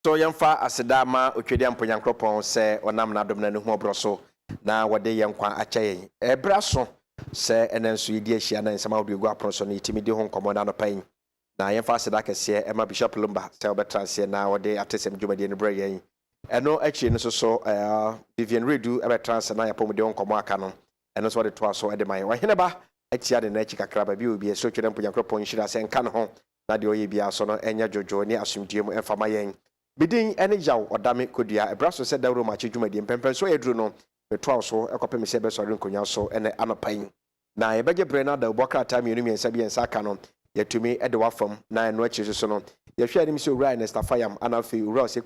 So yamfa asedama otwedi amponyankropon se onam na dom na ne hu obroso na wode yenkwa achayen ebraso se enenso yedi ahia na nsama wode gu aproso na itimidi ho nkomo na no pan na yamfa aseda kese ema bishop lumba se obetranse na wode atesem dwumade ne bra yen eno achi no so Vivian Redu ebetranse na yapomde ho nkomo aka no eno so wode to aso ede man wahene ba atia de na achi kakra ba bi obi so twedi amponyankropon hira se nka no ho na de oye bia so no enya jojo ni asumdie mu emfama yen bidin ene yaw odame kodua ebraso se dawro ma chedwumade mpempen so edru no betwa so ekopem se be sori nkonya so ene anopan na yebege brena da bokra time yenu miensa bi ensa aka no yatumi ede wafam na eno achi so no yehwe anim se owura Nesta Fayam anafi owura se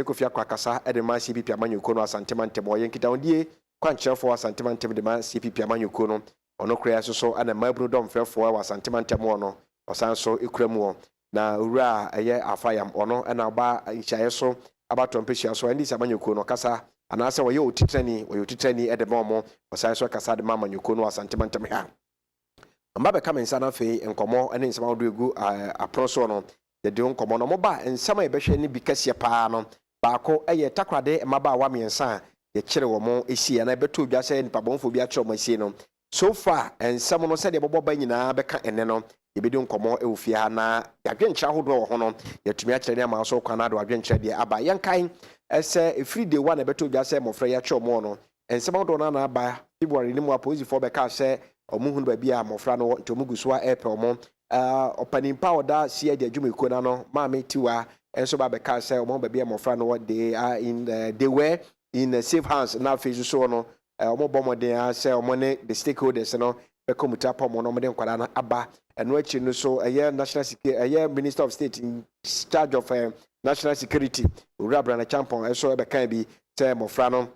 kofi akwa kasa ede ma CPP amanyuko no asanteman oye nkita ondie kwankyerefo asanteman de ma CPP amanyuko no ono krea so ana mabru dom frefo wa asanteman no osan so ekramu na owura eye Afayam ono na ba nhyaye so abato mpehia so ndi samanyuko no kasa anase wo ye otitrani ede bomo osan so kasa de mamanyuko no asanteman ha amba be kamensa na fe enkomo ene nsama odo egu aproso no de de enkomo no mo ba nsama e behwe ni bikase paa no baako eye takrade maba wa miensa ye kire wo mo esi na beto odwa se nipa bonfo bi a kire mo esi no so far nsama no se de bobo ba nyina beka ene no yebedi nkomo ewufia na yadwenkyra hodo ho no yatumi a kire ne ma so kwana do adwenkyra de aba yankan ese efri de one beto odwa se mofra ya kire mo no nsama do na aba February ni mo aposifo beka se omuhunu ba bia mofra no ntomugusoa epe omo opanimpa oda sia de adwumeko na no maame tiwa enso ba beka se omo ba bia mofra no they are in they were in safe hands na face so no omo bomoden se omo ne the stakeholders no be komuta pomo no mo de nkwara na aba eno achi no so national security minister of state in charge of national security Urabra na champon enso be kan bi se mofra no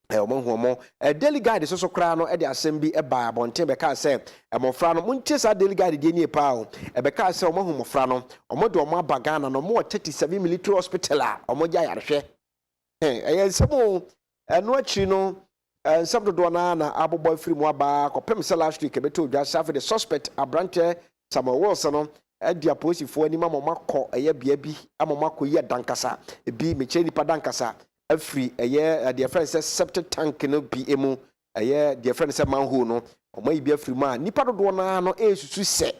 omo daily guide so kra no e de asem bi e ba abonte be ka se mofra no muntie sa daily guide de nie pa o e be ka se omo hu mofra no omo de omo abagana no mo 37 military hospital a omo ja yarehwe nsemo eno achi no nsem do na aboboy free mu aba kopem se last week e beto odwa safe the suspect abrante Samuel Wilson no edi aposifo ani ma makọ bia bi amamako ye dankasa bi meche nipa dankasa afri their friend says septic tank no bi emu their friend say manhole no omayi bi afri ma nipa dodo na no esusu se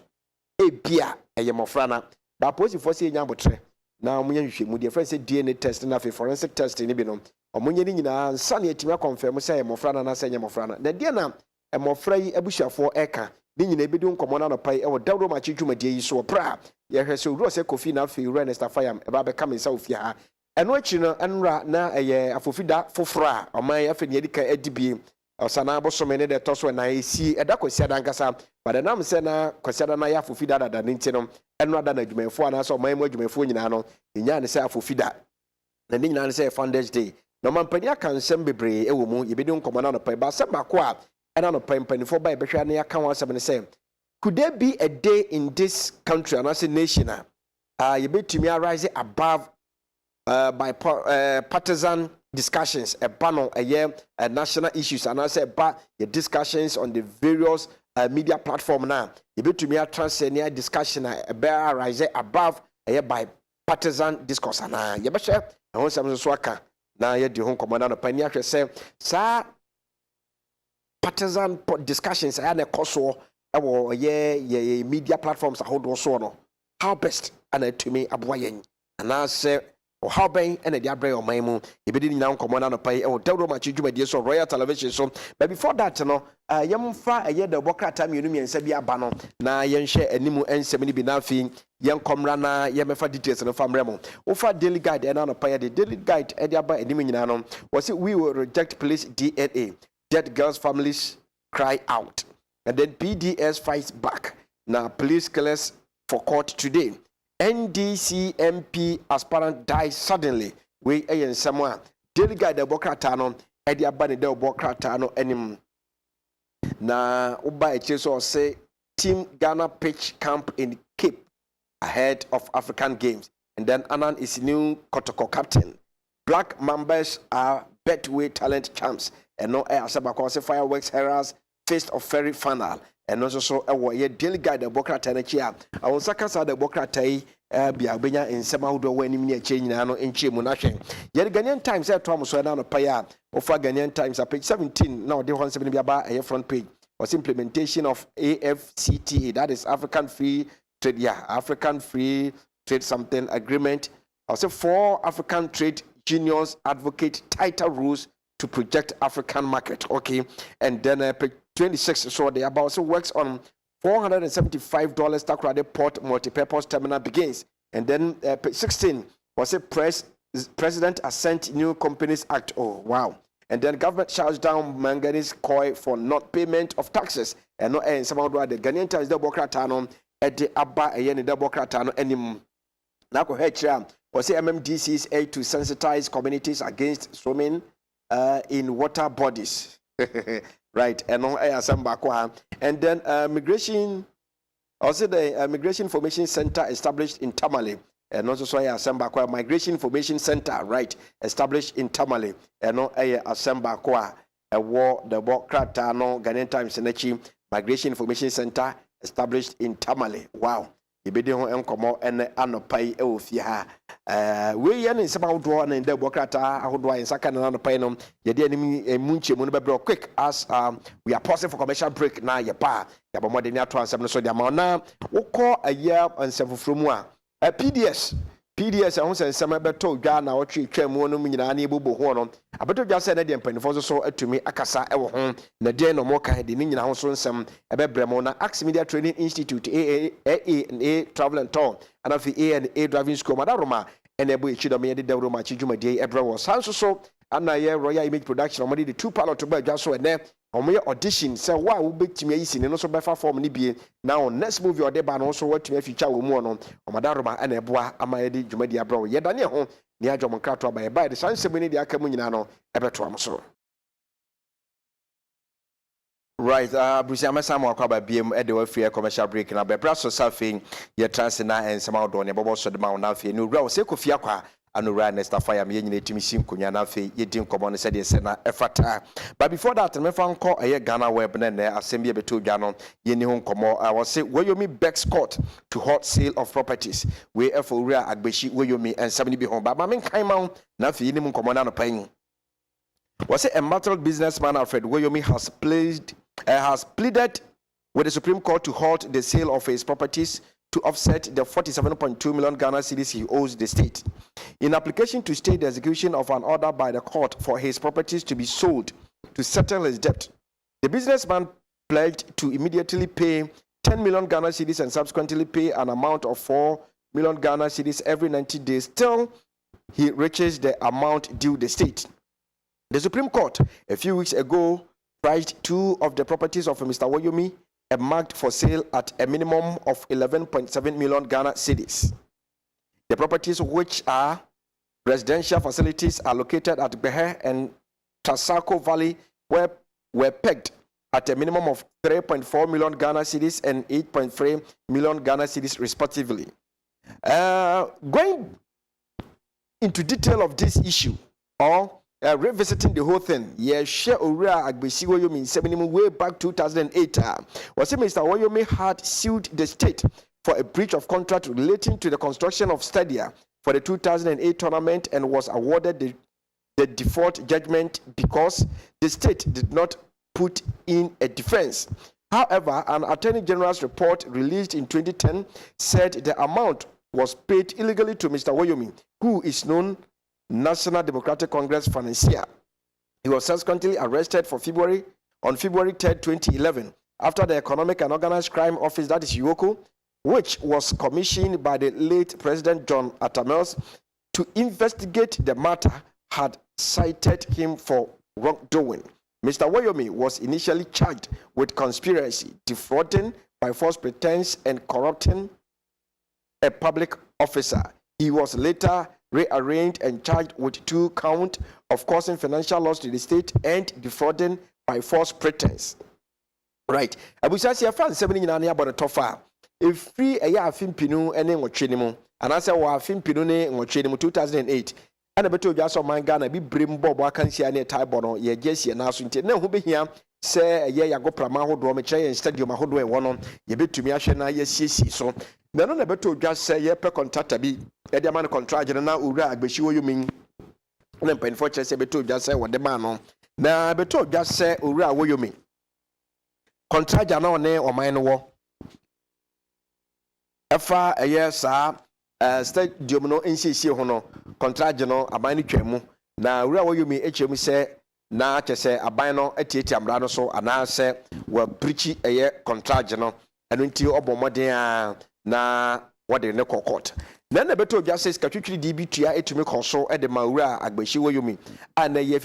bia mofra na ba posifo se nya botre na omunya hwehwe mu their friend say D.N.A test na fe forensic test ni bi no omunya ni nyina nsa na etimi confirm say mofra na say nya mofra na dia na mofra yi abusuafo eka ni nyina ebedi nkomo na no pai e wo dawro ma chidwumadie yi so pra ye hwe se owuro se kofi na fe Nesta Fayam e ba be kam nsa ofia ha eno achi no enra na afofida fofora oman afeni edika adibie osana bosome ne de toso na esi eda kwasi dankasa but nam se na kwasi da na ya afofida dada nti no enra da na adwumefo ana so oman mu adwumefo nyina no nya ne se afofida na ni nyina ne se Founders Day no mampani aka nsem bebre ewo mu yebedi nkomo na no pai ba se bako a ena no pai mpanifo ba ebehwa na yaka wan asem ne se could there be a day in this country and as a nation yebetumi arise above by partisan discussions bano national issues and I say ba the discussions on the various media platform now yebetumi transcend discussion be arise above by partisan discourse na yebehwe ehon sam so aka na ye di hon komanda no pani ahwe say sa partisan discussions na koso ewo ye media platforms ahodo so no how best ana tumi aboyen and say or how ben and the abre on my moon if it didn't now come on and pay or tell my children so Royal Television so but before that no yam fa a year the worker time you and sabia bano na yen share animu and 70 be now thing young comrana yamefa details no fam remo ofa daily guide and on pay the daily guide and the aba animu was it we will reject police D.N.A dead girls families cry out and then PDS fights back now police killers for court today. NDCMP aspirant died suddenly. We someone daily guide the Bokratano, Eddie Abani del Bokratano enim. Na Uba Echeso say Team Ghana pitch camp in Cape ahead of African Games. And then Anan is new Kotoko captain. Black Mambas are Betway talent champs. And no air Sabakose fireworks heralds Feast of Ferry final. And also so a daily guide the Bokrata chia. I was Sakasa the Bokratai bia obenya nsema hodo wani mni ache nyina no enche mu na hwen ye Ghanaian Times e to so na no pa ya ofa Ghanaian Times page 17 na ode hon 7 bia ba front page was implementation of AfCFTA, that is African Free Trade, African Free Trade something agreement. Also 4 African trade unions advocate tighter rules to project African market. Okay, and then page 26 so they about also works on $475 Takoradi Port multipurpose terminal begins. And then page 16 was a president assent new companies act. Oh wow. And then government shuts down manganese coal for not payment of taxes. And no somehow the Ghanaian Times double cratano at the Abba and double cratano anymore. Now go ahead, was MMDC's aid to sensitize communities against swimming in water bodies. Right, and no and then migration, also the Migration Information Center established in Tamale. And also so Asamba Migration Information Center, right, established in Tamale. And no Asamba Kwa a war the Bokrata no Ghanaian Times Senechi Migration Information Center established in Tamale. Wow. Ibedi ho enkomo ene anopai e ofie ha. We ye ne nsema hodo na nda Bokrata ahodo a nsaka na anopai no ye de anim munche mu no bebro quick as we are pausing for commercial break na ye pa. Ya bomode ni ato ansem no so dia ma na wokọ aye ansefofro mu a PDS ahun se nsema beto dwa na otwe twam no nyina na ebobo ho no abeto dwa se na de mpanifo so atumi akasa ewo ho na de no mo ka de ni nyina ho so nsem ebebrem na Axe Media Training Institute A&A Travel and Tour and of A&A Driving School madaroma enebo echido me de dawro ma chidwumade ebrewo sanso so ana ye Royal Image Production omade de 2 pilot to ba dwa so ene omoye audition say wa wo betimi ayisi ne no so befa form ni bie na on next movie ode ba no so watumi feature wo mu no omadaroma ana eboa amaye de dwumade abrewo ye dane ho ni adwom nkrato ba ye ba de sansem ni de aka mu nyina no ebeto am so. Right, Bruce Amasamo Akaba BM at the free commercial break na be braso surfing ye transina and some out on your bobo so the mount now fe no real seko fiakwa anura nesta fire me nyina timi sim konya na fe ye din komo no said ye na efata. But before that me fan call a Ghana web na assembly beto dwa no ye ni ho komo I was say Wayomi Bex Court to hot sale of properties we for ria agbeshi Wayomi and 70 be home but ma men kan ma na fe ni mu komo na no pan was say a material businessman Alfred Wayomi has pleaded with the Supreme Court to halt the sale of his properties to offset the 47.2 million Ghana cedis he owes the state. In application to stay the execution of an order by the court for his properties to be sold to settle his debt, the businessman pledged to immediately pay 10 million Ghana cedis and subsequently pay an amount of 4 million Ghana cedis every 90 days till he reaches the amount due the state. The Supreme Court, a few weeks ago, priced 2 of the properties of Mr. Wayomi and marked for sale at a minimum of 11.7 million Ghana cedis. The properties, which are residential facilities, are located at Behe and Tasako Valley, were pegged at a minimum of 3.4 million Ghana cedis and 8.3 million Ghana cedis, respectively. Going into detail of this issue, or revisiting the whole thing, share Ura Agbeshi Wayomi in 70 way back 2008. Was it Mr. Wayomi had sued the state for a breach of contract relating to the construction of stadia for the 2008 tournament and was awarded the default judgment because the state did not put in a defense. However, an Attorney General's report released in 2010 said the amount was paid illegally to Mr. Wayomi, who is known National Democratic Congress financier. He was subsequently arrested on February 3rd, 2011, after the Economic and Organized Crime Office, that is UOCO, which was commissioned by the late President John Atamels to investigate the matter, had cited him for wrongdoing. Mr. Wayomi was initially charged with conspiracy, defrauding by false pretense, and corrupting a public officer. He was later rearranged and charged with 2 counts of causing financial loss to the state and defrauding by false pretense. Right. Abusasi afan 7 nyina about the tofa. If free a ya afim pinu ene nwotwe ni mu. Anase wa afim pinu ne nwotwe ni mu 2008. Ana beto dwa so man Ghana bi brem bobo akansia ne tai bono ye jesie na so nti na hu behia sɛ ɛyɛ yago prama ahodoɔ mekyerɛ yɛn stadium ahodoɔ ɛwɔ no yɛbɛtumi ahwɛ na yɛsiesie so na no na ɛbɛtɔ odwa sɛ yɛpɛ contractor bi yɛde ama no contract no na owura agbahyi wɔ yomi na mpanimfoɔ kyerɛ sɛ ɛbɛtɔ odwa sɛ wɔde maa no na ɛbɛtɔ odwa sɛ owura wɔ yomi contractor na ɔne ɔman no wɔ ɛfa ɛyɛ saa stadium no nsiesie ho no contract no aban no twam mu na owura wɔ yomi ekyerɛ mu sɛ na kyɛ sɛ aban no atiatia mmara no so anaasɛ wɔapirikyi ɛyɛ contract no ɛno nti ɔbɔ mmɔden a na wɔde ne kɔ court na ɛbɛtɔ odwa sɛ sikatwitwiri de bi tua etumi kɔ so ɛde ma owura agbahyi wɔ yomi a na ɛyɛ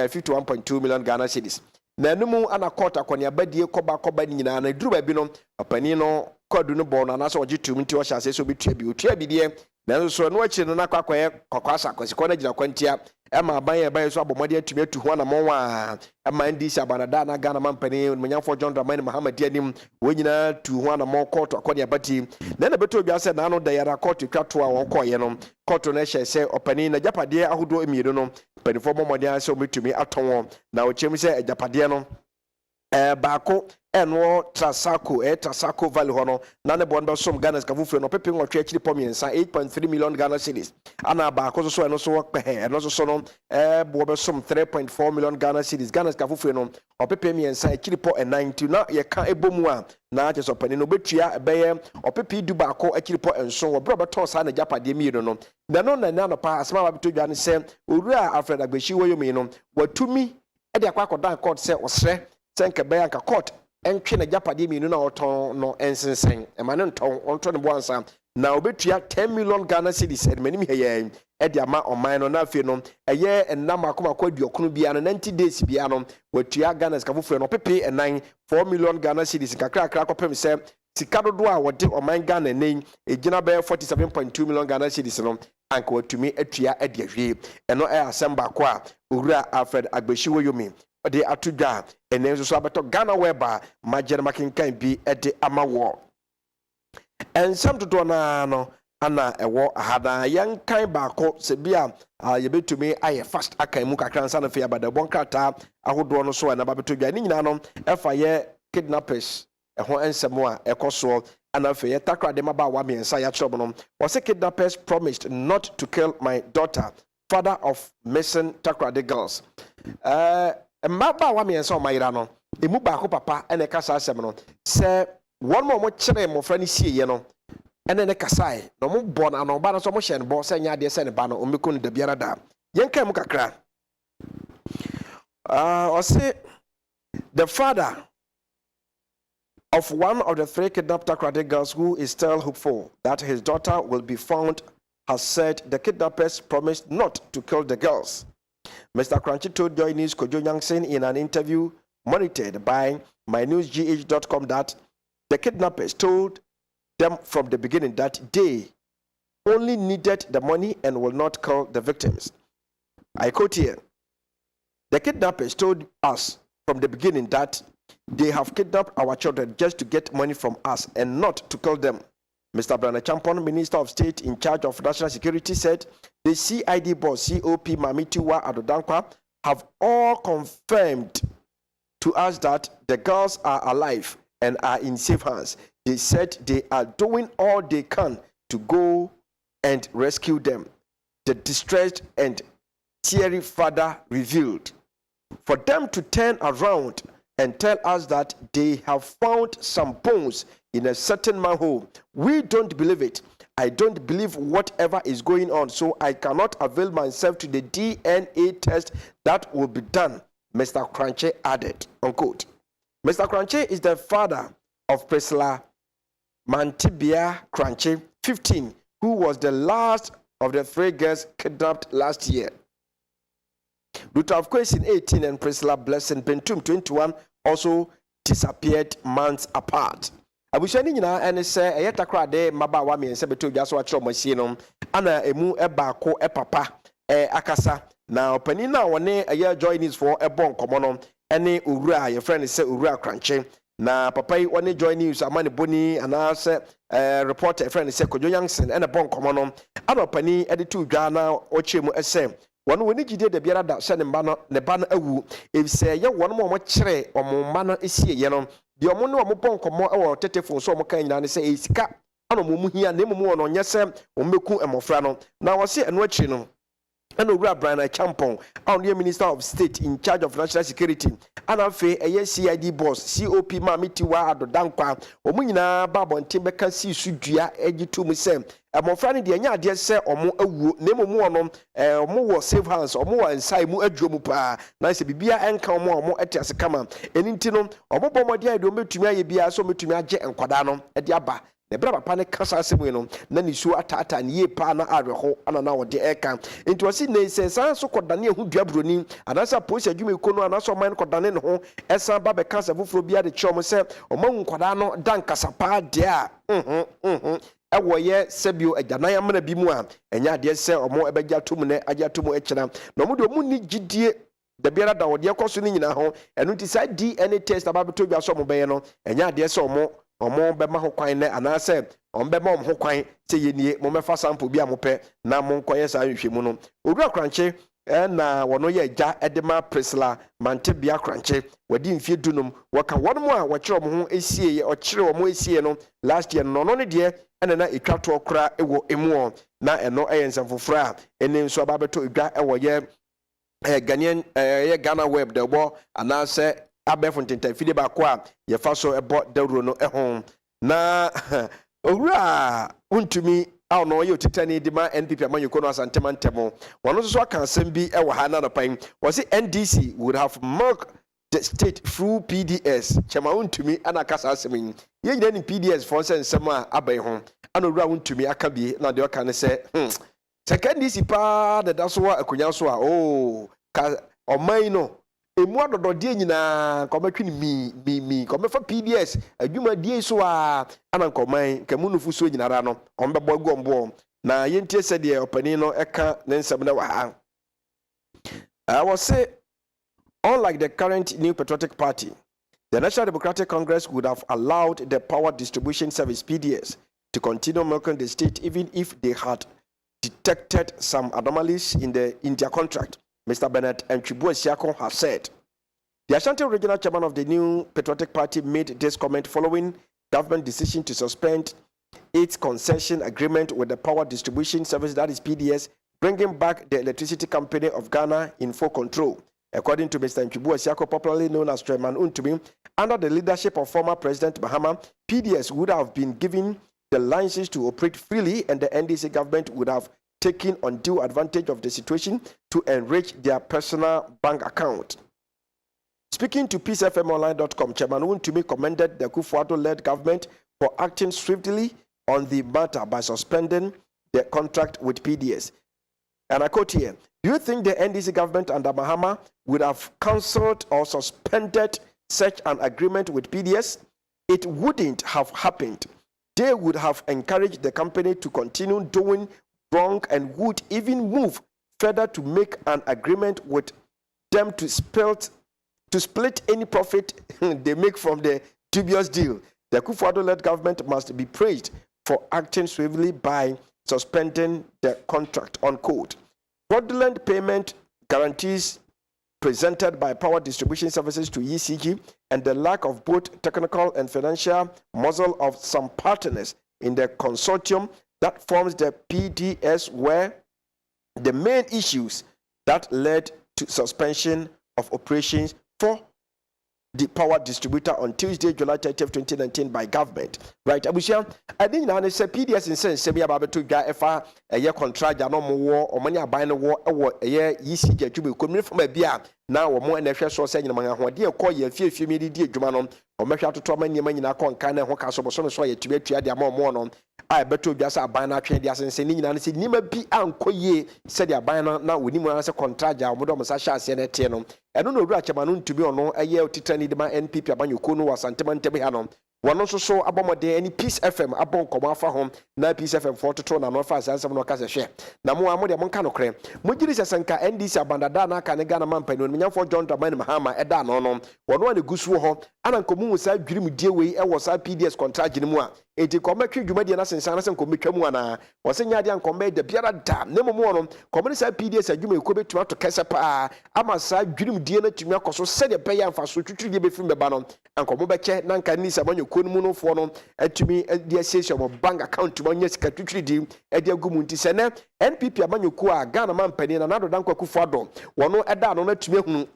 51.2 million Ghana cedis na ɛnum ana court akɔneabadie kɔba nyinaa na duru baabi no ɔpanin no kɔdu no bɔ no anaasɛ ɔgye tum nti ɔhyɛ ase so otua bi deɛ na nso so no akyire no nakɔ akɔyɛ kɔkɔasa kɔsikɔ no gyina kwantia ɛma aban yɛ so abɔmmɔde atumi atu ho anamɔn a ɛma ndc abanada na Ghana mampani manyamfoɔ John Dramani Mahamadi anim wɔn nyinaa tu ho anamɔn kɔɔto akɔne abati na ɛbɛtɔ odwa sɛ naano da yɛra kɔɔto twa to a wɔn kɔɔyɛ no kɔɔto no hyɛ sɛ ɔpanin na agyapadeɛ ahodoɔ mmienu no mpanimfoɔ mmɔmmɔden sɛ wɔbɛtumi atɔn wɔn na wɔkyerɛm sɛ agyapadeɛ no baako ɛno Trasako Valley hɔ no na ne bɔn bɛsom Ghana skafufure no pepe nwɔtwe akyiri pɔ mmiɛnsa 8.3 million Ghana cedis ana baako so ɛno so wɔkpɛhɛ ɛno so no boɔ bɛsom 3.4 million Ghana cedis Ghana skafufure no ɔpepe mmiɛnsa akyiri pɔ ɛnan nti na yɛka ɛbɔ mu a na kyɛ sɛ ɔpanin no bɛtua ɛbɛyɛ ɔpepe du baako akyiri pɔ nson wɔbrɛ bɛtɔn saa na gyapadeɛ mmienu no na no na anɔpa asɛm a wabɛtɔ dwa ne sɛ owura Alfred Agbahyi wɔ yomi no watumi ɛde akɔ akɔdan court sɛ ɔsrɛ sɛ nka bɛyɛ anka court ɛntwe na gyapadeɛ mmienu na ɔtɔn no ɛnsensɛn ɛma ne ntɔn ɔntɔ ne bo ansa na obetua 10 million Ghana cedis ɛdemanim hɛyɛ ɛde ama ɔman no na afei no ɛyɛ ɛnam akomako aduɔkono bia no 90 days bia no watua Ghana skafufure no pepe ɛnan 4 million Ghana cedis kakrakra kɔpem sɛ sika dodoɔ a wɔde ɔman Ghana nen ɛgyina bɛyɛ 47.2 million Ghana cedis no anka watumi atua ɛde ahwie ɛno ɛyɛ asɛm baako a owura Alfred Agbahyi wɔ yomi ɔde ato dwa ɛnɛ nso so abɛtɔ Ghana wɛba magyere makenkan bi ɛde ama wɔ ɛnsɛm dodoɔ naa no ana ɛwɔ ahada yɛnkan baako sɛ bi a yɛbɛtumi ayɛ fast akan mu kakra nsa no fɛ abadabɔ nkrataa ahodoɔ no so a naba bɛtɔ dwa ne nyinaa no ɛfa yɛ kidnappers ɛho nsɛm a ɛkɔ soɔ ana fɛ yɛ takrade mabaawa mmiɛnsa yɛakyerɛ no wɔsɛ kidnappers promised not to kill my daughter father of missing takrade girls mmabaawa mmiɛnsa ɔmayera no emu baako papa ɛna ɛka saa asɛm no sɛ wɔn mo kyerɛ mmɔfra no sieɛ no ɛna ne kasae na ɔmo bɔ na ɔba no so ɔmo hyɛ no bɔ sɛ nyɛ adeɛ sɛ ne ba no ɔmmɛkɔ no da biara da yɛnka mu kakra ɔse the father of one of the 3 kidnapped Takoradi girls who is still hopeful that his daughter will be found has said the kidnappers promised not to kill the girls. Mr. Kranchi told Joy News Kojo Yankson in an interview monitored by mynewsgh.com that the kidnappers told them from the beginning that they only needed the money and will not kill the victims. I quote here, the kidnappers told us from the beginning that they have kidnapped our children just to get money from us and not to kill them. Mr. Brana Champon, Minister of State in charge of National Security, said the CID boss, COP Mamitiwa Adodankwa, have all confirmed to us that the girls are alive and are in safe hands. They said they are doing all they can to go and rescue them. The distressed and teary father revealed. For them to turn around and tell us that they have found some bones in a certain manhole, we don't believe it. I don't believe whatever is going on, so I cannot avail myself to the D.N.A. test that will be done, Mr. Kranche added, unquote. Mr. Kranche is the father of Priscilla Mantibia Kranche, 15, who was the last of the 3 girls kidnapped last year. Ruta of Kwesi, 18, and Priscilla Blessing Bentum, 21, also disappeared months apart. Abushani nyina ene se eyetakrade mabawa mi ense beto dwa so a kire omasie no ana emu ebaako epapa akasa na opani na wone eye Joy News for ebon komo no ene owura ye friend se owura Kranche na papa yi wone Joy News amane boni ana se reporter friend se Kojo Yankson ene bon komo no ana opani ede tu dwa na o chemu ese wɔn woni gide da biara da hyɛ ne ba no awu efisɛ yɛ wɔn mo kyerɛ ɔmo mma no esie yɛ no deɛ ɔmo ne ɔmo bɔ nkɔmɔ ɛwɔ tetefo so ɔmo kan nyinaa ne sɛ esika ana ɔmo mu hia na emu wɔn no nyɛ sɛ ɔmo beku mmɔfra no na wɔse ɛno akyi no ɛna owura Brian Champon a ɔno yɛ Minister of State in charge of national security ana afei ɛyɛ CID boss COP Maame Tiwa Adodankwa ɔmo nyinaa ba abɔnten bɛka si so dua agye to mu sɛ mmɔfra no deɛ nyɛ adeɛ sɛ ɔmo awuo na emu ɔno ɔmo wɔ safe hands ɔmo wɔ nsae mu adwo mu paa na sɛ bibia ɛnka ɔmo ɛte ase kama ɛni nti no ɔmo bɔ ɔmɔden ayɛ deɛ ɔmo betumi ayɛ biara sɛ ɔmo betumi agye nkwadaa no ɛde aba na bra papa ne kasa asɛm yi no na ne suo atata ne yie paa na awerɛho ana na wɔde ɛka nti wɔsi ne sɛ san so kɔdane ɛho dua buroni anaasɛ polisi adwuma eko no anaasɛ ɔman no kɔdane ne ho ɛsan ba bɛka asɛ foforɔ bi ade kyerɛ ɔmo sɛ ɔmo nkwadaa no da nkasa paa deɛ a ɛwɔ yɛ sɛbio agyanan amena bi mu a ɛnyɛ adeɛ sɛ ɔmo ɛbɛgye ato mu na agye ato mu ɛkyerɛ na ɔmo de ɔmo ni gyidie da biara da wɔde ɛkɔ so ne nyinaa ho ɛno nti saa D.N.A test aba bɛtɔ dwa so ɔmo bɛyɛ no ɛnyɛ adeɛ sɛ ɔmo bɛma ho kwan na anaasɛ ɔmo bɛma ɔmo ho kwan sɛ yɛnie mo mɛfa sample bi a mo pɛ na mo nkɔyɛ saa nhwehwɛmu no owura krankye na wɔno yɛ agya ɛde ma Priscilla Mantebea krankye wɔde mfie dunum wɔka wɔn mo a wɔkyerɛ ɔmo ho esie ɔkyerɛ ɔmo esie no last year no ɔno ne deɛ ɛna na etwa toɔ kora ɛwɔ emu na ɛno ɛyɛ nsɛm foforɔ a ɛne nso aba bɛtɔ edwa ɛwɔ yɛ Ghanaian ɛyɛ Ghana web da ɛbɔ anaasɛ abɛfo ntentafide baako a yɛfa so ɛbɔ dawuro no ɛho na owura wontumi a ɔno yɛ otitani de ma NPP amanyɔkɔ no asantema ntɛm wɔn nso so aka asɛm bi ɛwɔ ha na nɔpan wɔsi NDC would have milked the state through PDS kyɛma wontumi ana kasa asɛm yi yɛn nyinaa ni PDS fɔn sɛ nsɛm a aba yi ho ana owura wontumi aka bi na deɛ ɔka ne sɛ sɛ NDC paa deda so wɔ akonnwa so a ka ɔman no emu adɔdɔdeɛ nyinaa kɔmɛtwe ne mi kɔmɛfa PDS adwumadie so a ana nkɔman kɛmu nufu so nyinara no ɔmbɛbɔ gɔmboɔ na yɛntie sɛ deɛ ɔpanin no ɛka ne nsɛm na wɔ ha I will say unlike the current New Patriotic Party, the National Democratic Congress would have allowed the Power Distribution Service PDS to continue milking the state even if they had detected some anomalies in their contract. Mr. Bernard Mchibuesiako has said. The Ashanti Regional Chairman of the New Patriotic Party made this comment following government decision to suspend its concession agreement with the Power Distribution Service, that is PDS, bringing back the Electricity Company of Ghana in full control. According to Mr. Mchibuesiako, popularly known as Chairman Untumi, under the leadership of former President Mahama, PDS would have been given the license to operate freely and the NDC government would have taking undue advantage of the situation to enrich their personal bank account. Speaking to peacefmonline.com, Chairman Wontumi commended the Kufuor-led government for acting swiftly on the matter by suspending the contract with PDS. And I quote here, do you think the NDC government under Mahama would have cancelled or suspended such an agreement with PDS? It wouldn't have happened. They would have encouraged the company to continue doing wrong and would even move further to make an agreement with them to split any profit they make from the dubious deal. The Kufuor-led government must be praised for acting swiftly by suspending the contract, unquote. Fraudulent payment guarantees presented by Power Distribution Services to ECG and the lack of both technical and financial muscle of some partners in the consortium that forms the PDS were the main issues that led to suspension of operations for the power distributor on Tuesday, July 30th, 2019 by government. Right, Abusia, I think now they say PDS in sense, Sebia Babetu Gafa, a year contract, no more war, or money buying a war, a year, ECG to be coming from a beer. Now, or more and a fresh source, and among dear call you a few minutes, dear Jumanon, or make out to trauma in your money in a con kind of Hocas or so to be a more on. I bet to just a banner train, the assassin, and say, Nima be uncle ye, said your banner now with him as a contract, Modom Sasha, Senate. I don't know, Ratchaman to be on a year to tell my NPP about you, Kuno or Santaman Tebihanon. One also saw about day any Peace FM, about Comafa home, now Peace FM 4 to turn and no fast as no casa share. Now, more among the Moncano cream. Mujiris Sanka, NDC, Abandana, Canagana Mampan, when you for John Taman Mahama, Edan, one the goose war, and Uncomu side dream dear way, I was PDS contract in Mua. enti kometwe dwumadi na sensan na sen kometwa mu ana wose nya de ankombe de biara da na momo no komene sa PDS adwuma eko betuma to kese pa ama sa dwunim die na tumi akoso se de be ya mfa so twitwiri de be fi meba no ankomo be che na nka ni sa manyo ko mu no fo no atumi de asese mo bank account mo nya sika twitwiri di e de agumu nti se ne NPP amanyo ko a Ghana man pani na nado dan kwaku fo do wono eda no na tumi hunu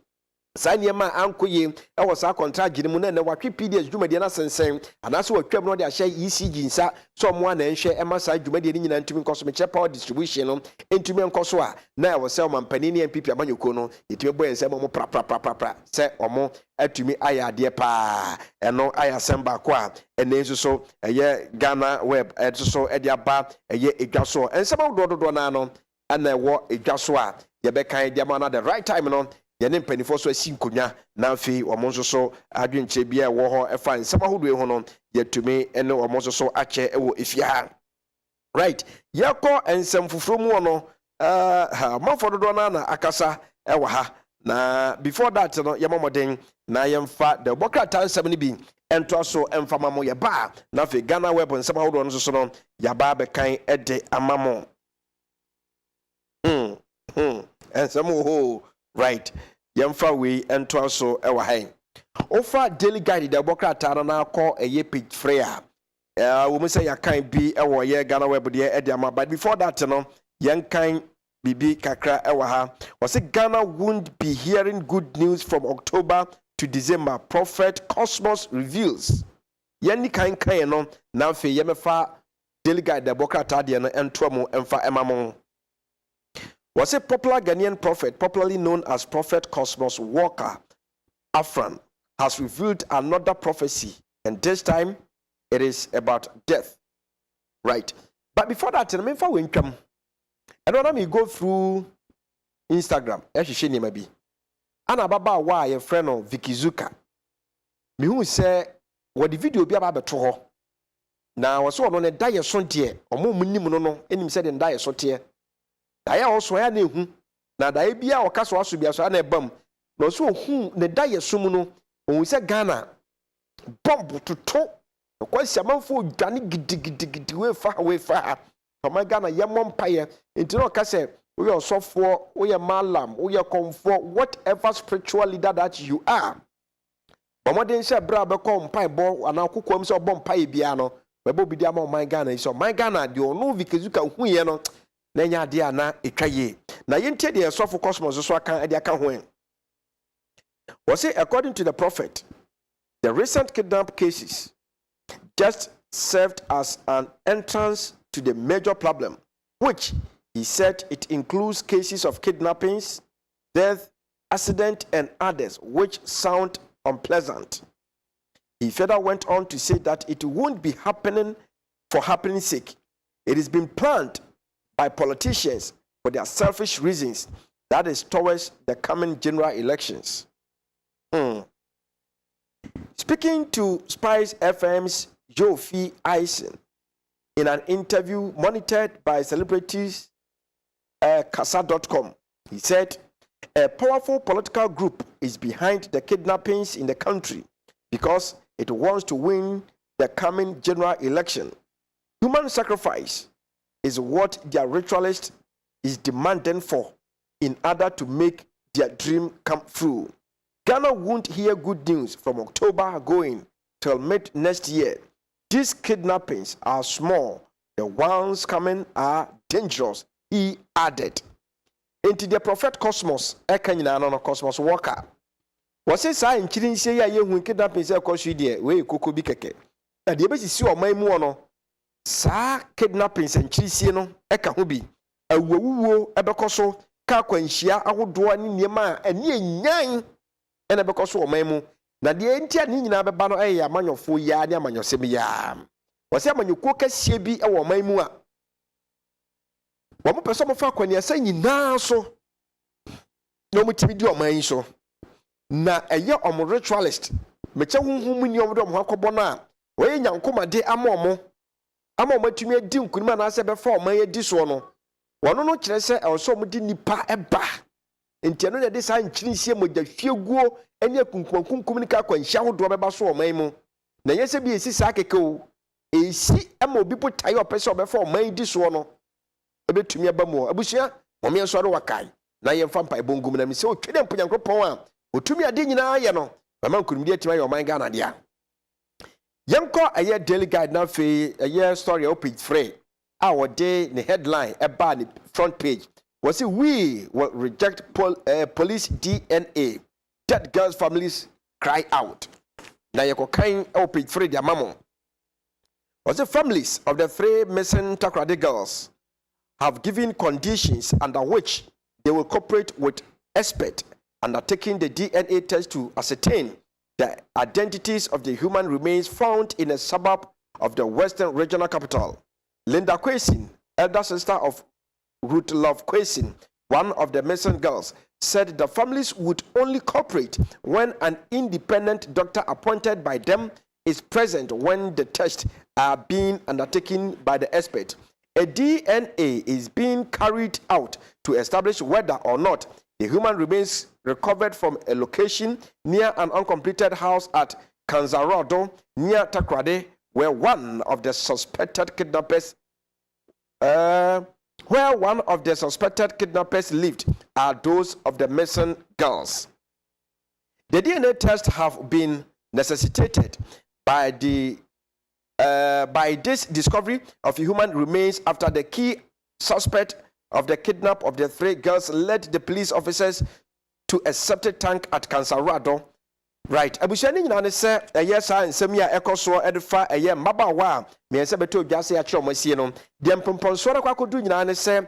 sa niema ankoye e wo sa contract gine mu na watwe PDS dwumadi na sensen anaso watwam no de ahye ECG nsa so mo na nhwe e ma sa dwumadi ni nyina ntumi nkoso meche power distribution no ntumi nkoso a na e wo se o mampani ne MPP amanyoko no yetime boye nse mo pra se omo atumi ayade pa eno ayasemba ko a ene nso eye Ghana web so e de aba eye edwaso ensema dododo na no ana ewo edwaso a ye be kan de ma na the right time no yene mpanifo so asi nkonya na afi omo nso so adwenche bia wo ho efa nsema hodo ho no yetumi ene omo nso so ache ewo efia right yeko ensem fufuro mu no mafododo na akasa ewa ha na before that no yemamoden na yemfa the bokrata nsem ni bi ento so emfa mamo ye ba na afi Ghana web nsema hodo nso so no ya ba be kan ede amamo ensem ho right yemfa we ento so ewa hai ofa daily guide the bokrata na akọ eye page freya wo mu say yakan bi ewo ye Ghana web de e de ama but before that no yankan bibi kakra ewa ha was Ghana won't be hearing good news from October to December prophet Cosmos reveals yani kan no na fe yemefa daily guide the bokrata de no ento mo emfa emamo was a popular Ghanaian prophet, popularly known as Prophet Cosmos Walker Afran, has revealed another prophecy, and this time it is about death. Right. But before that, I mean, for income, I don't know me go through Instagram. Actually, maybe. And about why a friend of Vicky Zuka. Me who say what the video be about to her. Now, I was on a diet son dear, or more minimum no, and him said and diet so dear. I also ya nehu na da bia o kaso aso bia so na ebam na so hu ne da yesum no o se Ghana bomb toto ko siamanfo dwane gidigidi we fa ma Ghana ye mompaye enti no ka se we osofo we malam we komfo whatever spiritual leader that you are bomoden se bra be kom pai bo ana kokom se obom pai bia no we bo bi dia ma man Ghana so man Ghana de ono vikezuka hu ye no nenya dia na etwaye na yentie de sofo Cosmos so aka de aka ho was say according to the prophet the recent kidnap cases just served as an entrance to the major problem which he said it includes cases of kidnappings death accident and others which sound unpleasant. He further went on to say that it won't be happening for happening's sake. It has been planned by politicians for their selfish reasons, that is towards the coming general elections. Speaking to Spice FM's Jofi Eisen in an interview monitored by celebrities Kasa.com, he said, a powerful political group is behind the kidnappings in the country because it wants to win the coming general election. Human sacrifice is what their ritualist is demanding for in order to make their dream come true. Ghana won't hear good news from October going till mid next year. These kidnappings are small. The ones coming are dangerous, he added. Into the prophet Cosmos, Ekanyina no Cosmos Walker. Was say sa nchiri say ya yehu kidnappings e kosu de we koko bi keke. Na de be sisi o man mu no. Sa kidnappings nchiri sie no eka ho bi. Awuwuwo ebekoso ka kwanhia ahodo ani niema ani enyan ena bekoso o man mu. Na de ntia ni nyina beba no ya amanyofo ya ni amanyosem ya. Was say amanyoko kasie bi e wo man mu a Wamu peso mo fa kwani asa nyina so na mo timi di oman so na eye omo ritualist meche hunhum ni omo do mo akobo na we nyankoma de amomo timi adi nkunima na ase be fa oman adi so no wono no kire se e so mo di nipa eba enti eno de sa nkirinsie mo da hweguo ene kunkum ni ka kwanhia hodo beba so oman mu na yese bi esi sa keke o esi ema obi potae opese obefa o man di so no ebetumi aba mu abusua momye nso ro wakai na yemfa mpa ebongum na mi se otwede mponyankopon a otumi ade nyina ye no mama nkurumdi atima ye o man Ghana dia yenko aye daily guide na fe aye story o page 3 a wode ne headline eba ne front page was it we will reject police DNA dead girls families cry out na yekokan o page 3 dia mamo was the families of the 3 missing Takoradi girls have given conditions under which they will cooperate with experts undertaking the DNA test to ascertain the identities of the human remains found in a suburb of the Western Regional Capital. Linda Kwesin, elder sister of Ruth Love Kwesin, one of the missing girls, said the families would only cooperate when an independent doctor appointed by them is present when the tests are being undertaken by the expert. A DNA is being carried out to establish whether or not the human remains recovered from a location near an uncompleted house at Kanzarado near Takoradi, where one of the suspected kidnappers lived, are those of the missing girls. The DNA tests have been necessitated by this discovery of human remains after the key suspect of the kidnap of the 3 girls led the police officers to a septic tank at Kansarado. Right. Abushani nyina ne se yes ansem ya ekoso edfa eye mabawa me se beto dwase ya chromasie no de mpomponso ra kwakodu nyina ne se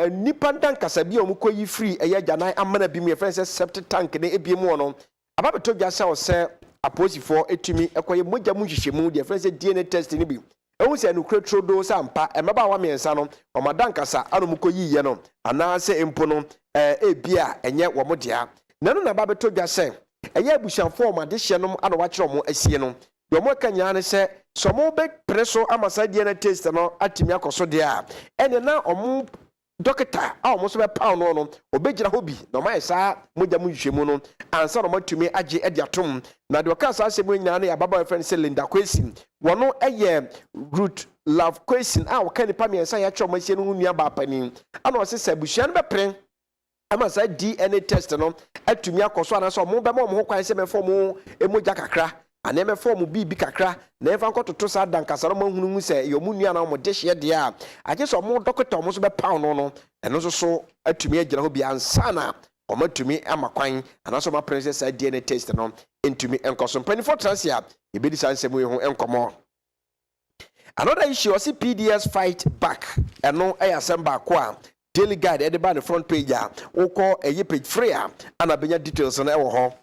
nipa dankasa bi omukoyi free eye gyanan amana bi me friend se septic tank ne ebiemu no aba beto dwase o se aposifo etumi ekoye mogya mu hwehwemu de friend se DNA test ne bi ehu se no kretrodo sampa mabawa me nsa no o madankasa anomukoyi ye no ana se empo no ebia enye wo modea nanu na ba beto dwase eye bushafo ma de hye no ana wa kire mo asie no de mo ka nyane se so mo be preso amasa DNA test no atimi akoso de a ene na omo doctor a omo so be pound no obegira hobi na ma esa mogya mu hwehwemu no ansa no matumi age ade atom na de ka sa asem nyane ya baba friend se Linda Kwesin wono eye Ruth Love Kwesin a woka ni pa me ensa ya kire mo asie no nua ba pani ana o se sa busua no be pre ama sa DNA test no atumi akoso ana so mo be mo ho kwan se me form emoja kakra ana me form bibi kakra na efa nkototo sa dankasa no mahunu mu se yo mu nua na mo de hye de a age so mo doctor mo so be pound no eno so atumi agira ho bi ansa na o matumi amakwan ana so ma princess DNA test no entumi enkoso mpanifo transia e be di sansem we ho enkomo. Another issue was PDS fight back eno ayasem ko a Daily Guide at the front page oko a page free and a benya details on our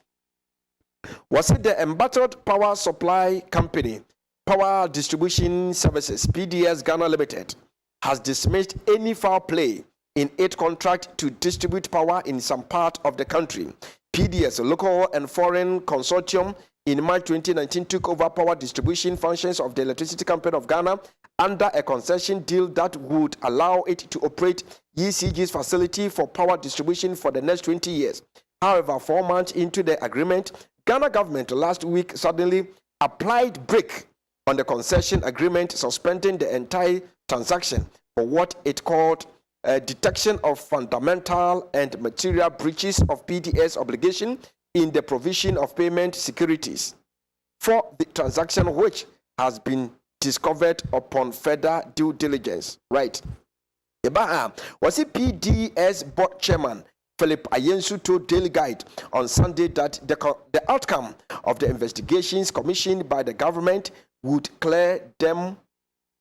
was it the embattled power supply company Power Distribution Services PDS Ghana Limited has dismissed any foul play in its contract to distribute power in some part of the country. PDS, a local and foreign consortium, in March 2019 took over power distribution functions of the Electricity Company of Ghana under a concession deal that would allow it to operate ECG's facility for power distribution for the next 20 years. However, 4 months into the agreement, Ghana government last week suddenly applied brake on the concession agreement, suspending the entire transaction for what it called detection of fundamental and material breaches of PDS obligation in the provision of payment securities for the transaction, which has been discovered upon further due diligence. Right. Was it PDS board chairman Philip Ayensu told Daily Guide on Sunday that the outcome of the investigations commissioned by the government would clear them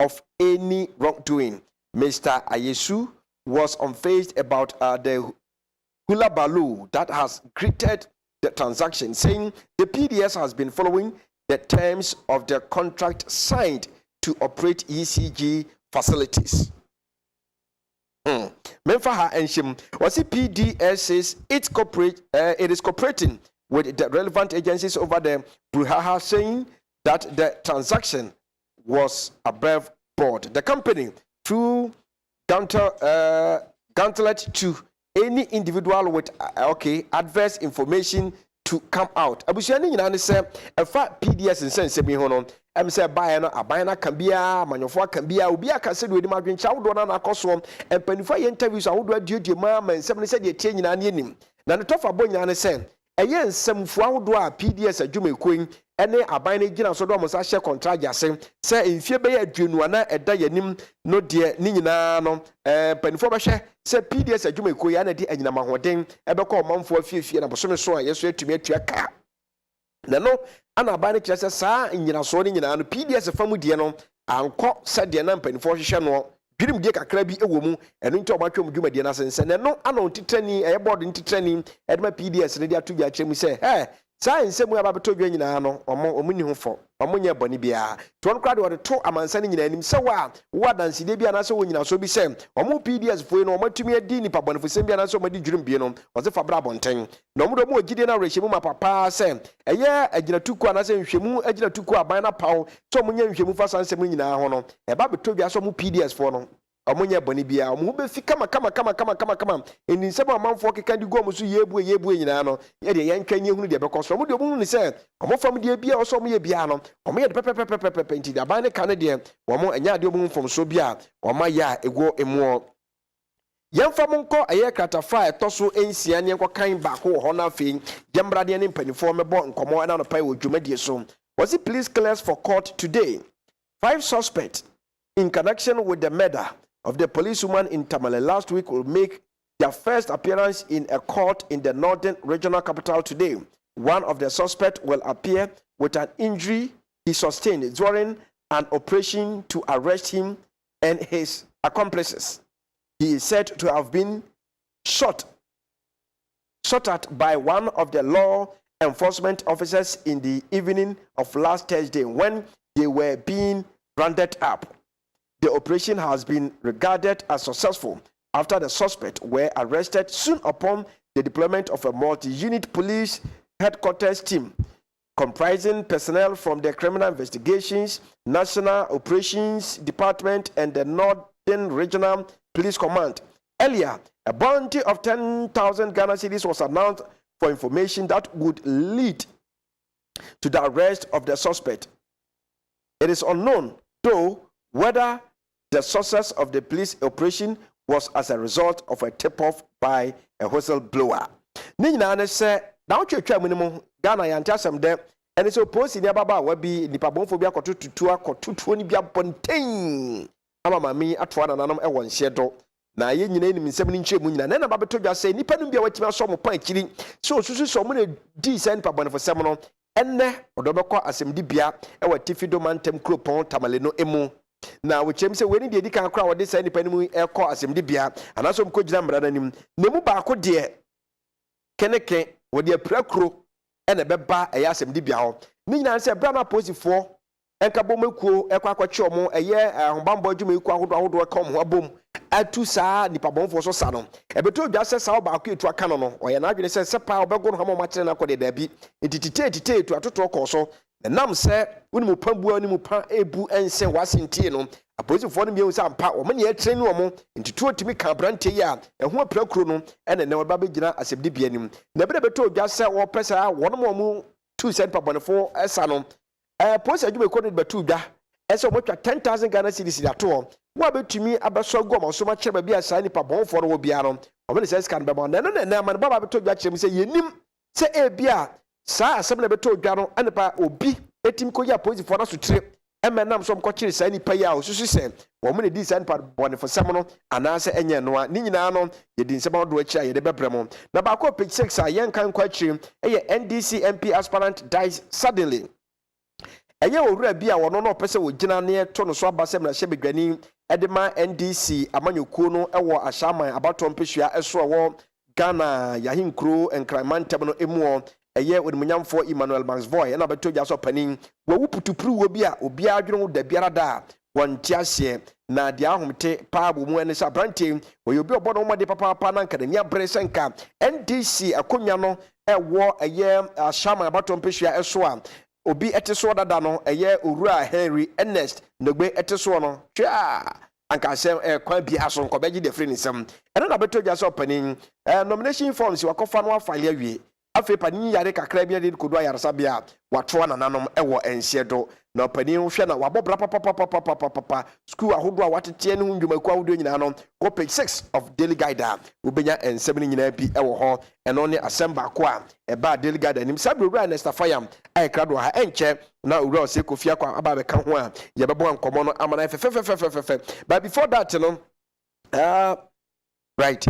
of any wrongdoing. Mr. Ayensu was unfazed about the hula baloo that has greeted the transaction, saying the PDS has been following the terms of the contract signed to operate ECG facilities. Memfaha Enshim was the PDS says it is cooperating with the relevant agencies over the Bruhaha, saying that the transaction was above board. The company, through gauntlet to any individual with adverse information to come out. Abusia ni nyina ne se efa PDS nsense bi ho no em se bae no aban na kan bia manyofo kan bia obi aka se de odim adwencha wodo na akoso empanifo ye interviews awodo adie ma nsem ne se de tie nyina ne anim na ne tofa bo nyina ne se eye nsemfo awodo a PDS adwuma ekoin ene aban ne gina so do mo sa hye contract ase se enfie be ya adwenu ana eda yanim no de ni nyina no panifo be hye se PDS adwuma ekoin ana de anyina mahoden ebe ko manfo afiefie na bosome so a yeso atumi atua ka na no ana aban ne kyerɛ sɛ saa nyina so ne nyina no PDS famu die no ankɔ sɛ de na panifo hyehyɛ no dwirim die kakra bi ewo mu eno nti obatwe mu dwumadie na sense ne no ana ontitrani board ntitrani edema PDS ne de atu bia kyerɛ mu sɛ saa nsɛm ya babeto dwa nyina no omo ni ho fo omo nya bɔne bia to on krade wɔde to amansa ne nyina anim sɛ wa danse de bia na sɛ wo nyina so bi sɛ omo PDS foi no omatumi adi ni pa bɔne fo sɛm bia na sɛ omadi dwirim bie no ɔse fa bra bɔnten na omo do mo gide na rehyemu ma papa sɛ ɛyɛ agina tuku ana sɛ nhwemu agina tuku aban na pawo sɛ omo nya nhwemu fa sansɛm nyina ho no ɛba beto bia sɛ omo PDS fo no omunye boni bia omu be fi kama eni nsema amanfo keka di go musu yebu nyina no ye de yentwanye hunu de bekoso omu de omu ni se omu fam de bia oso omu ye bia no omu ye de pepepepepe nti da ban ne ka ne de omu anya de omu fam so bia omu ya ego emu yemfa monko aye kratafa etoso ensia ne enkokan ba ko ho na fe jembrade ne mpanifo mebo nkomo na no pai wo dwumadie so was it police clearance for court today 5 suspects in connection with the murder of the policewoman in Tamale last week will make their first appearance in a court in the northern regional capital today. One of the suspects will appear with an injury he sustained during an operation to arrest him and his accomplices. He is said to have been shot at by one of the law enforcement officers in the evening of last Thursday when they were being rounded up. The operation has been regarded as successful after the suspects were arrested soon upon the deployment of a multi-unit police headquarters team comprising personnel from the Criminal Investigations, National Operations Department, and the Northern Regional Police Command. Earlier, a bounty of 10,000 Ghana cedis was announced for information that would lead to the arrest of the suspect. It is unknown, though, whether the success of the police operation was as a result of a tip-off by a whistleblower. Nina ne se na otwetwa munimo Ghana yante asem de ene se oposi ne baba wa bi nipa bonfo bi akotutuo ni bia bonten ama mami atoa nananom e won hye do na ye nyina nim nsem ni nkyemu nyina na baba to dwa se nipa no bia watimi aso mo pan akiri so osusu so mo na di se nipa bonfo sem no enne odobekọ asem di bia e wa tifido mantem kropon Tamale no emu na wochem se weni de edi kan kra wode sai nipa nimu ekọ asemde bia anaso mko gina mra nanim nemu ba ko de keneke wode aprakro ene beba eya asemde bia ho ni nyina se bra na posifo enka bomekuo ekwa akwachi omo eye hombambo adwuma eku ahodo ka omo abom atu saa nipa bomfo so sa no ebeto dwa se saa ba ko etu aka no no oye na adwene se sepa obego no hama ma kire na kode da bi etitite etu atoto ko so nam se woni pambua ni mu pa ebu ense wasentie no aposifo no mieu sa mpa o me ne atreni wo mo ntituo timi ka brante ya eho aprakuro no ene ne ba begina asebde bia nim na bere beto dwa se wo pesa wono mo 2 cent per bonefo esa no post adwuma ko no beto dwa ese mo twa 10,000 Ghana cedis da to wo betumi abeso gom so ma kire ba bia sa ni pa bonfo no wo bia no o me ne se scan be mo na no na ma baba beto dwa kire mu se yenim se e bia saa asem na beto dwa no anepa obi etim ko ya posifo na sotire emenam so mko kire saa nipa ya osusu se wo mo ne di saa nipa bonefo sem no anase enye no a ni nyina no ye di nsema do akira ye de bebrem na ba ko page 6 a yen kan kwa akire eye NDC MP aspirant dies suddenly eye owura bi a wono no pese wo gina ne to no so abasem na hyebedwani edema NDC amanyokuo no ewo ahyaman abato mpehua eso wo Ghana yahinkro enkramantam no emu eye wonimunyamfo Emmanuel Mansvoy na beto gya so panin wo putupuru wo bi a obi adwene da biara da wontiase na dia ahomte paabo mu ene sa brante wo yobi obodo mo de papa na nkada nia bre senka NDC akonya no ewo eye ashama abato mpehua eso a obi eteso dada no eye owura Henry Ernest nogbe eteso no twa anka se kwa bi aso nkobeji de free nsem ene na beto gya so panin nomination forms wakofa no afile awie afi pani yare kakra bi de kodu ayarsa bia watwa nananom ewo enhye do na pani hwɛ na wabobra papa school ahodo a watete ne ndwumaku ahodo nyina no go page 6 of daily guide a obenya ensɛm ne nyina bi ewo ho ɛno ne asɛm baako a ɛba daily guide anim sabura na stafaya ayekra do ha enkyɛ na owura ose kofia kwa aba bɛka ho a yɛbɛbɔ nkɔmɔ no amana fefefefefefe but before that no right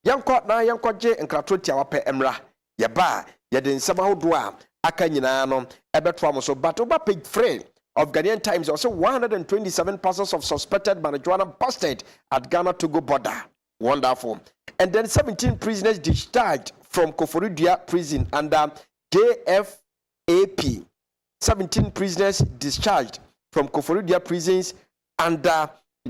yankɔ gye nkrato tia wapɛ emra yɛba yɛde nsɛm ahodo a aka nyina no ɛbɛto am so but over page 3 of Ghanaian Times also 127 persons of suspected marijuana busted at Ghana-Togo border. Wonderful. And then 17 prisoners discharged from Koforidua prison under JFAP. 17 prisoners discharged from Koforidua prisons under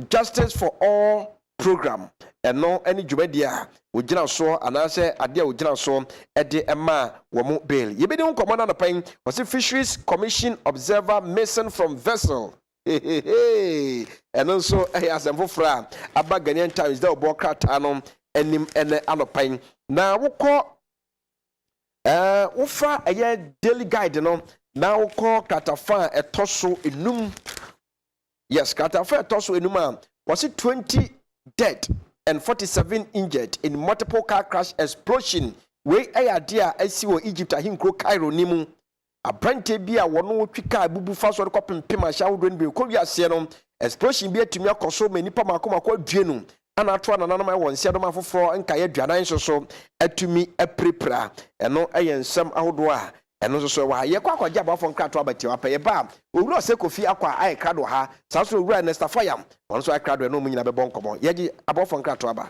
Justice for All program. And no any Jumedia would general so and I say Adia would general so at the Emma Wamu bail. You be the commander on the pain was a Fisheries Commission observer Mason from Vessel. And also as a Vofra about Ghanaian Times that will anom and him and the Alopine. Now we call Ufa a year daily guide, no. Now we call Katafa a torso inum. Yes, Katafa a torso inuma. Was it 20 dead and 47 injured in multiple car crash explosion wey idea asi wo Egypt ahinkro Cairo nimu abrante bia wono twika bubu fa so ko pempem a shawodo ni be ko wiase no explosion bi atumi akoso manipa makomako aduenu ana ato ananam won sia do mafoforo nka ye aduanan so atumi aprepra eno ensem ahodo a eno so wa ye kwa akwaje abafo nkrato abati wa peye ba owura se kofi akwa ai krado ha sa so owura nesta fire won so ai krado no mu nyina bebo nkomo ye gi abafo nkrato aba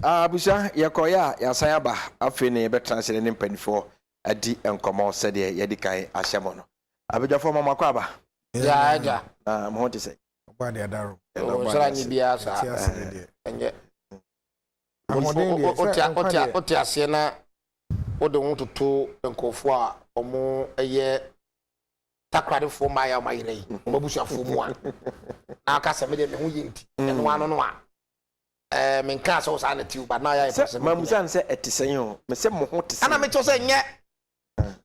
abusa yakoya ya sayaba afi ne be transfer ne mpanifo adi enkomo sede ye dikan ahyemo no abedwafo mama kwa aba ja mo hote say ogba de adaro sra ni bia sa enye oti ase na wode ho toto enkofo a omo eye takradefo ma ya mayire mabusuafo mu a na aka se me de me ho yenti eno ano no a men ka so sa na tiu ba na ya person mamusan se etisen o me se mo ho tisen ana me cho se nye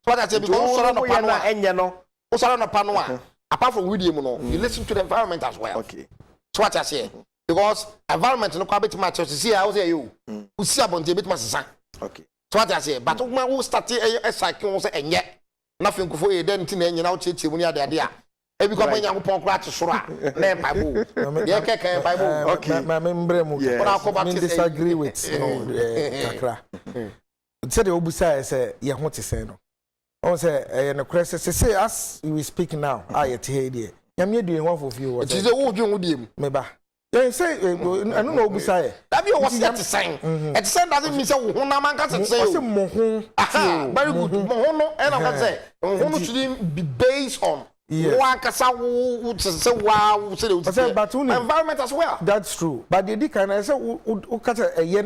so that say because so no pa no enye no so no pa no a apart from video mu no you listen to the environment as well. Okay, so what I say because environment no kwa beti ma cho see how say you usi abonte beti ma sesa. Okay, so what I say but who start a cycle say enye nothing go for e den tin enye na o cheche mu ni ade ade a e bi ko pa nyankopon kra to soro a na bible ye keke bible. Okay, my member mu I disagree with kakra say the obusa say ye ho te say no on say no krese say as we speak now ayet here there nyame due one for you what is wo dwe wudiem me ba they say anu no obusa ye that be what set sign it say doesn't mean say wo ho na man ka say o say mo ho very good mo ho no and I say ho no should be based on one kasa wo say wow say the environment as well. That's true, but the kind I say wo kasa ye